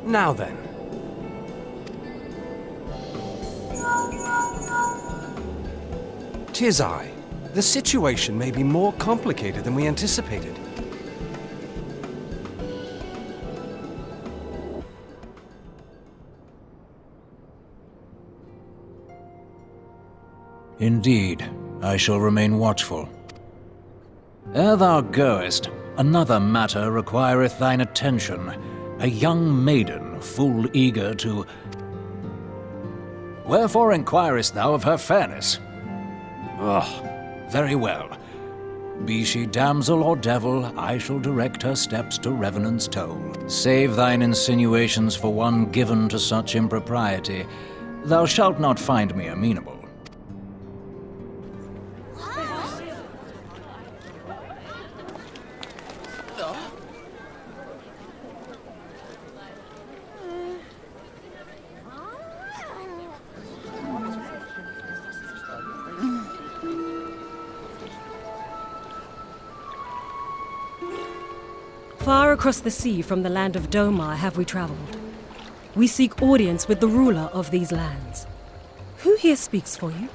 Now then. Tis I. The situation may be more complicated than we anticipated. Indeed, I shall remain watchful. Ere thou goest, another matter requireth thine attention. A young maiden, full eager to... Wherefore inquirest thou of her fairness? Very well. Be she damsel or devil, I shall direct her steps to Revenant's toll. Save thine insinuations for one given to such impropriety. Thou shalt not find me amenable. Far across the sea from the land of Domar have we traveled. We seek audience with the ruler of these lands. Who here speaks for you?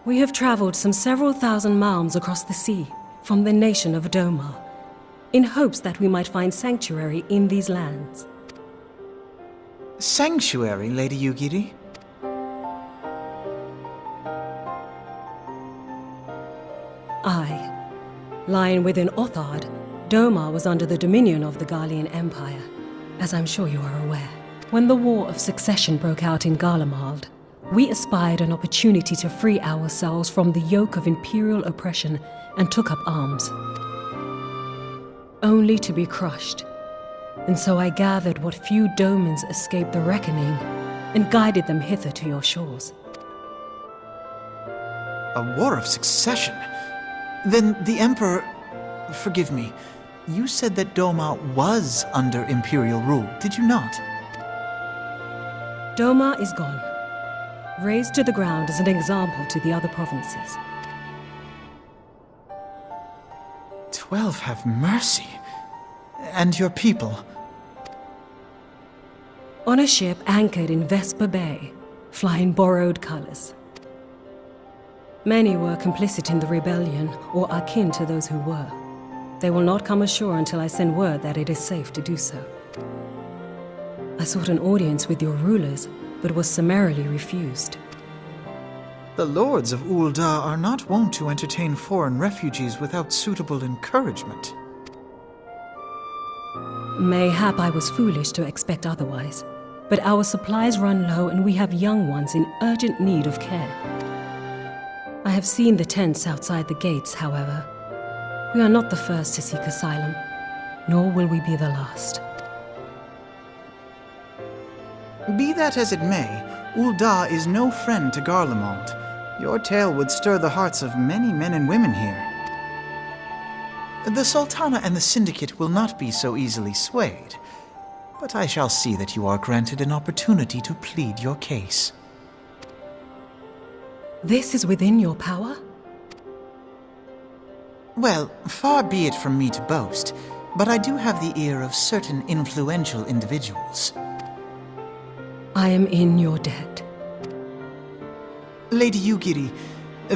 We have traveled some several thousand miles across the sea from the nation of Doma, in hopes that we might find sanctuary in these lands. Sanctuary, Lady Yugiri? Aye. Lying within Othard, Doma was under the dominion of the Garlean Empire, as I'm sure you are aware. When the War of Succession broke out in Garlemald, we espied an opportunity to free ourselves from the yoke of imperial oppression and took up arms. Only to be crushed. And so I gathered what few Domans escaped the reckoning and guided them hither to your shores. A war of succession? Then the Emperor... Forgive me. You said that Doma was under Imperial rule, did you not? Doma is gone. Razed to the ground as an example to the other provinces. 12 have mercy. And your people? On a ship anchored in Vesper Bay, flying borrowed colors. Many were complicit in the rebellion, or akin to those who were. They will not come ashore until I send word that it is safe to do so. I sought an audience with your rulers, but was summarily refused. The lords of Ul'dah are not wont to entertain foreign refugees without suitable encouragement. Mayhap I was foolish to expect otherwise, but our supplies run low and we have young ones in urgent need of care. I have seen the tents outside the gates, however. We are not the first to seek asylum, nor will we be the last. Be that as it may, Ul'dah is no friend to Garlemald. Your tale would stir the hearts of many men and women here. The Sultana and the Syndicate will not be so easily swayed, but I shall see that you are granted an opportunity to plead your case. This is within your power? Well, far be it from me to boast, but I do have the ear of certain influential individuals. I am in your debt. Lady Yugiri,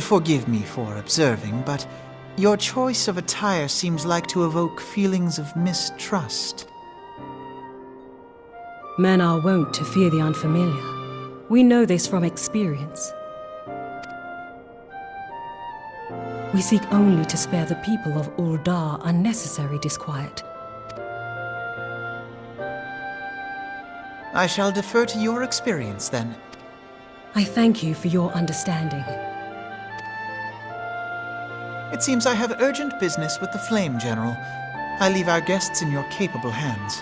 forgive me for observing, but your choice of attire seems like to evoke feelings of mistrust. Men are wont to fear the unfamiliar. We know this from experience. We seek only to spare the people of Ul'dah unnecessary disquiet. I shall defer to your experience, then. I thank you for your understanding. It seems I have urgent business with the Flame General. I leave our guests in your capable hands.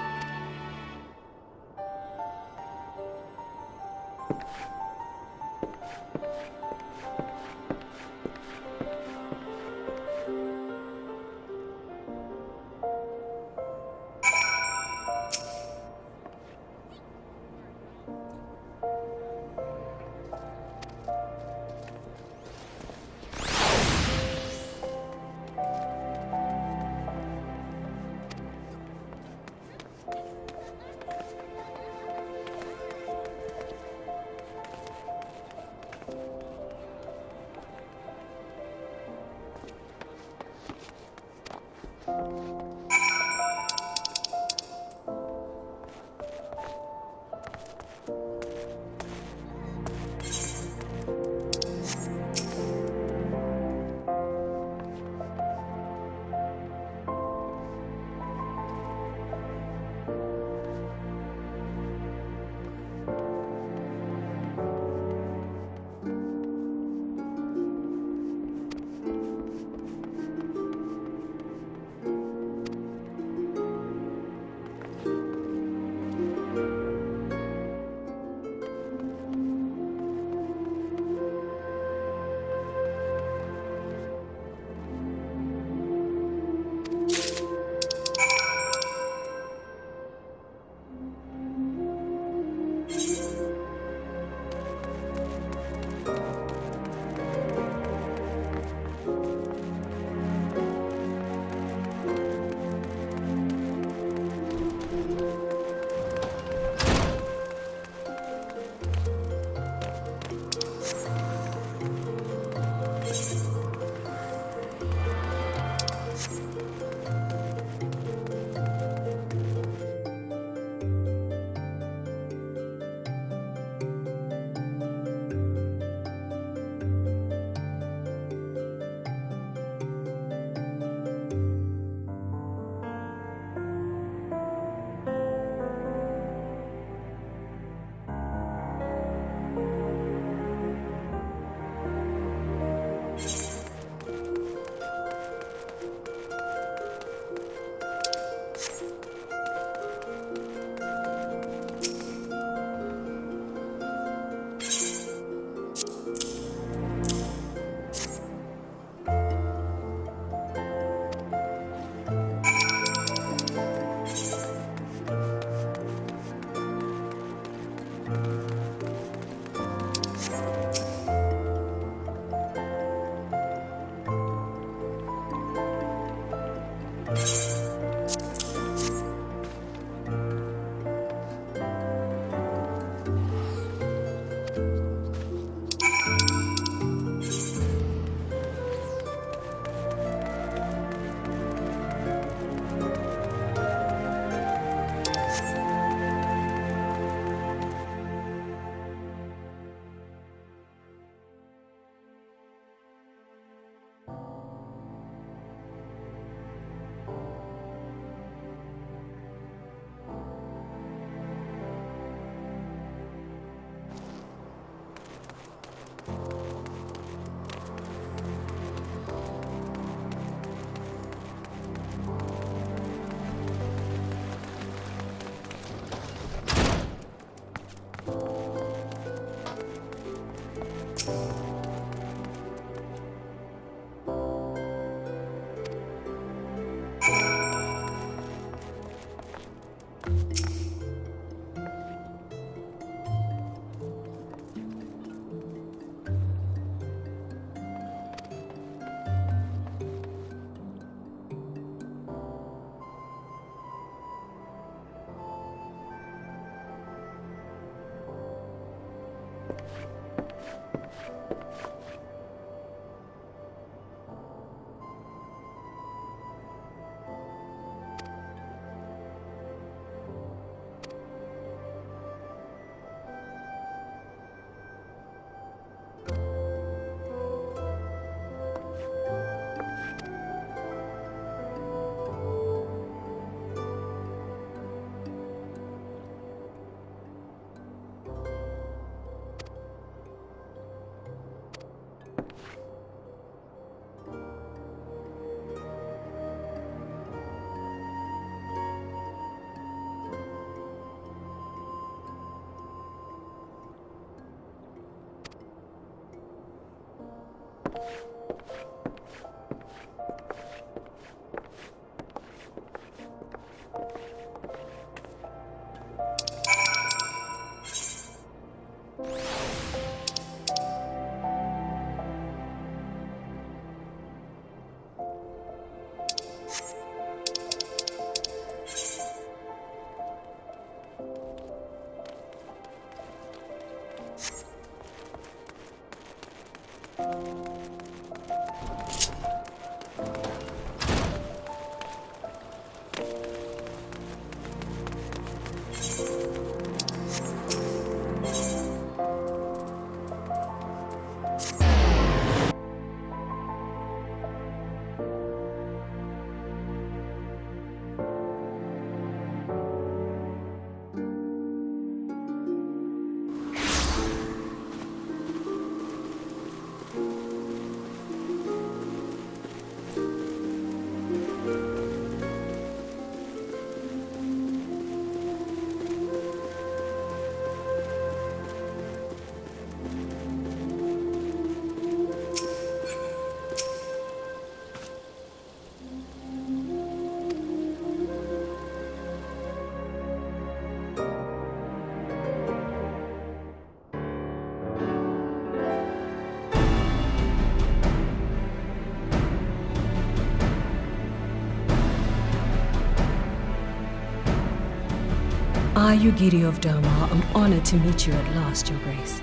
I, Yugiri of Domar, am honored to meet you at last, Your Grace.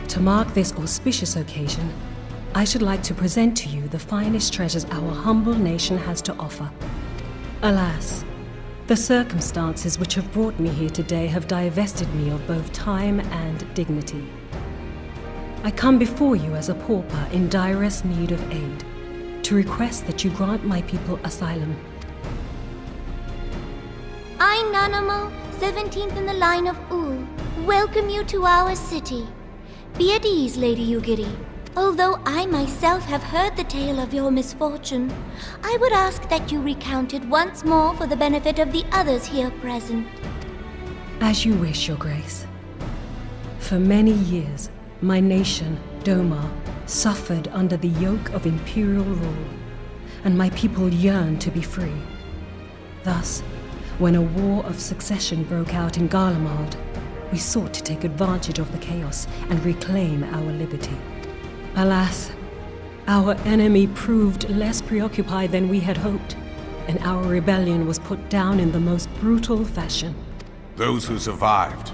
To mark this auspicious occasion, I should like to present to you the finest treasures our humble nation has to offer. Alas, the circumstances which have brought me here today have divested me of both time and dignity. I come before you as a pauper in direst need of aid, to request that you grant my people asylum. I, Nanamo, 17th in the line of Ul, welcome you to our city. Be at ease, Lady Yugiri. Although I myself have heard the tale of your misfortune, I would ask that you recount it once more for the benefit of the others here present. As you wish, Your Grace. For many years, my nation, Domar, suffered under the yoke of imperial rule, and my people yearned to be free. Thus, when a war of succession broke out in Garlemald, we sought to take advantage of the chaos and reclaim our liberty. Alas, our enemy proved less preoccupied than we had hoped, and our rebellion was put down in the most brutal fashion. Those who survived,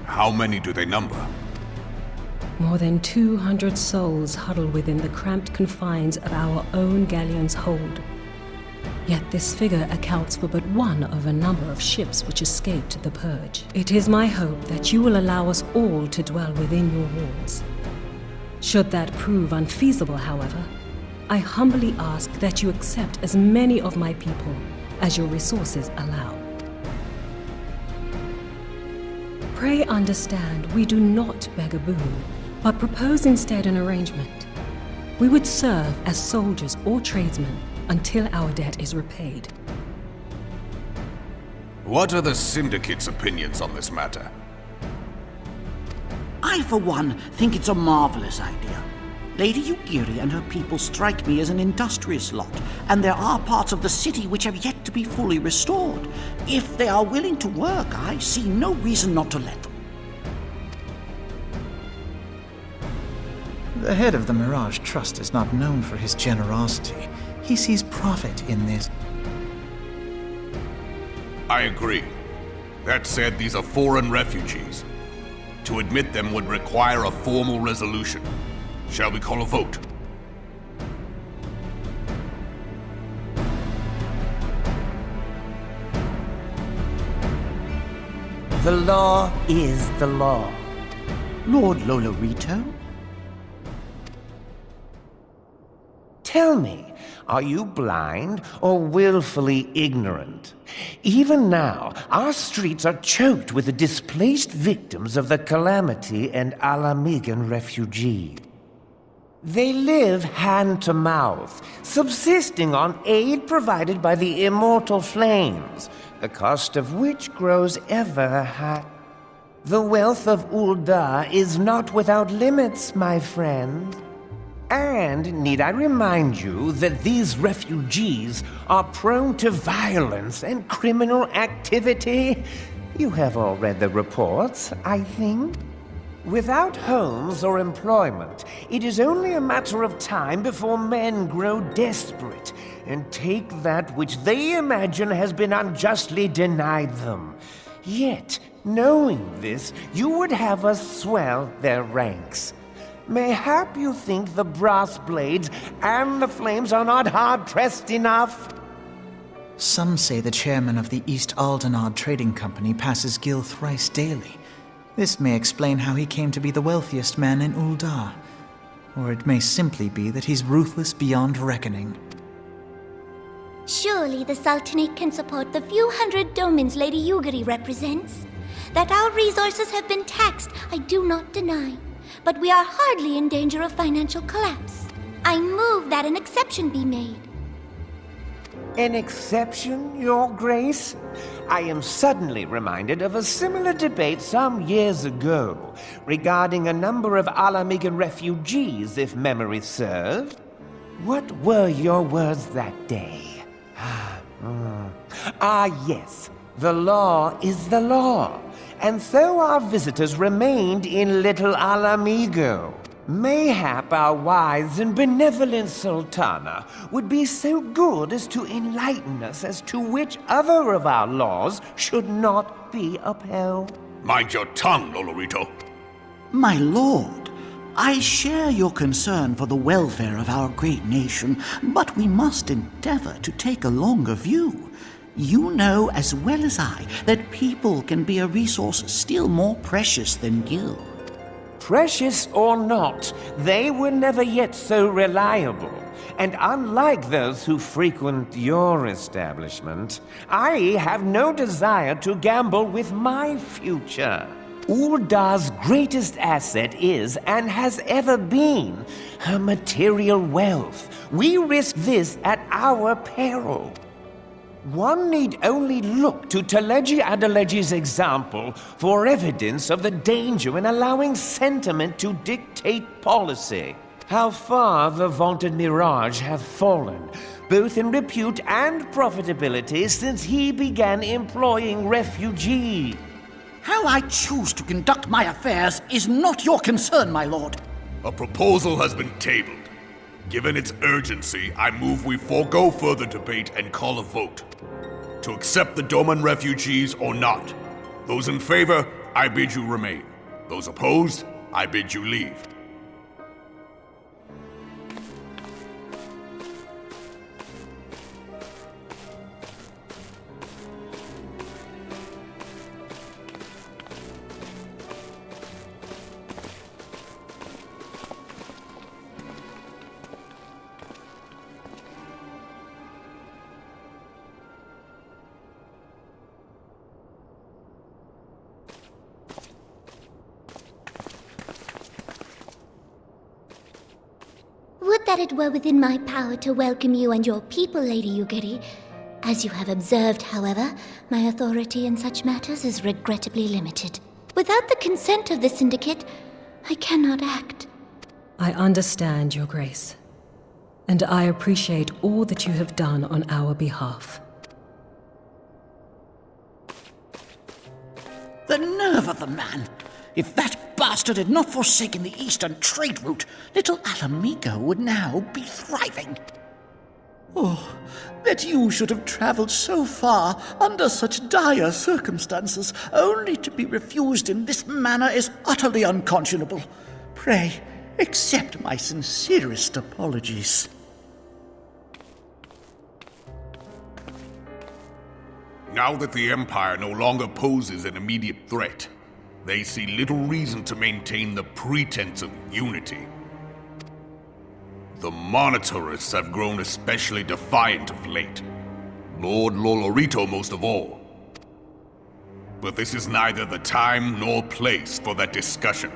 how many do they number? More than 200 souls huddle within the cramped confines of our own galleon's hold. Yet this figure accounts for but one of a number of ships which escaped the purge. It is my hope that you will allow us all to dwell within your walls. Should that prove unfeasible, however, I humbly ask that you accept as many of my people as your resources allow. Pray understand, we do not beg a boon, but propose instead an arrangement. We would serve as soldiers or tradesmen until our debt is repaid. What are the Syndicate's opinions on this matter? I, for one, think it's a marvelous idea. Lady Yugiri and her people strike me as an industrious lot, and there are parts of the city which have yet to be fully restored. If they are willing to work, I see no reason not to let them. The head of the Mirage Trust is not known for his generosity. He sees profit in this. I agree. That said, these are foreign refugees. To admit them would require a formal resolution. Shall we call a vote? The law is the law. Lord Lolorito? Tell me, are you blind or willfully ignorant? Even now, our streets are choked with the displaced victims of the Calamity and Alamigan refugees. They live hand to mouth, subsisting on aid provided by the immortal flames, the cost of which grows ever higher. The wealth of Ul'dah is not without limits, my friend. And need I remind you that these refugees are prone to violence and criminal activity? You have all read the reports, I think. Without homes or employment, it is only a matter of time before men grow desperate and take that which they imagine has been unjustly denied them. Yet, knowing this, you would have us swell their ranks. Mayhap you think the brass blades and the flames are not hard-pressed enough? Some say the chairman of the East Aldenard Trading Company passes Gil thrice daily. This may explain how he came to be the wealthiest man in Ul'dah. Or it may simply be that he's ruthless beyond reckoning. Surely the Sultanate can support the few hundred domins Lady Yugiri represents. That our resources have been taxed, I do not deny. But we are hardly in danger of financial collapse. I move that an exception be made. An exception, Your Grace? I am suddenly reminded of a similar debate some years ago regarding a number of Alamigan refugees, if memory serves. What were your words that day? Yes. The law is the law. And so our visitors remained in Little Alamigo. Mayhap our wise and benevolent Sultana would be so good as to enlighten us as to which other of our laws should not be upheld. Mind your tongue, Lolorito. My lord, I share your concern for the welfare of our great nation, but we must endeavor to take a longer view. You know as well as I that people can be a resource still more precious than Gil. Precious or not, they were never yet so reliable. And unlike those who frequent your establishment, I have no desire to gamble with my future. Ul'dah's greatest asset is, and has ever been, her material wealth. We risk this at our peril. One need only look to Teleji Adeleji's example for evidence of the danger in allowing sentiment to dictate policy. How far the vaunted Mirage have fallen, both in repute and profitability, since he began employing refugees. How I choose to conduct my affairs is not your concern, my lord. A proposal has been tabled. Given its urgency, I move we forego further debate and call a vote. To accept the Doman refugees or not. Those in favor, I bid you remain. Those opposed, I bid you leave. Would that it were within my power to welcome you and your people, Lady Yugiri. As you have observed, however, my authority in such matters is regrettably limited. Without the consent of the Syndicate, I cannot act. I understand, Your Grace. And I appreciate all that you have done on our behalf. The nerve of the man! If that bastard had not forsaken the eastern trade route, Little Alamigo would now be thriving. Oh, that you should have traveled so far under such dire circumstances, only to be refused in this manner is utterly unconscionable. Pray, accept my sincerest apologies. Now that the Empire no longer poses an immediate threat, they see little reason to maintain the pretense of unity. The Monitorists have grown especially defiant of late. Lord Lolorito most of all. But this is neither the time nor place for that discussion.